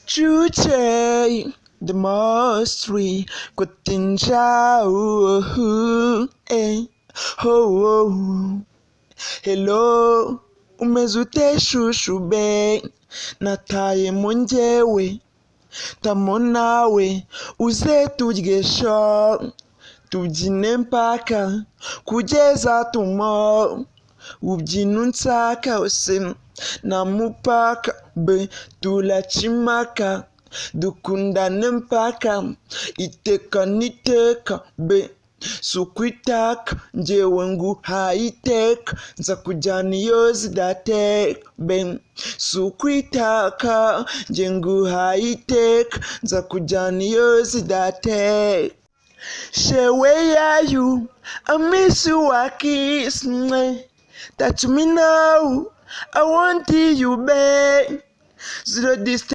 Chuche, the mastery, COTINJA, oh. Hello, umezute shushu be, nataye munjewe, tamonawe, uze tugesho, tubyine mpaka, kugeza tumo, ubyina unsaka wese, na mupaka be, tulachimaka, dukundane mpaka, iteka niteka be, sukwitaka njyewe nguhaye iteka, nza kujyana iyo zidateka be, sukwitaka njye nguhaye iteka, nza kujyana iyo zidateka. Shewe yayu, I miss you, I kiss me. Touch me now, I want you back. Zero distance.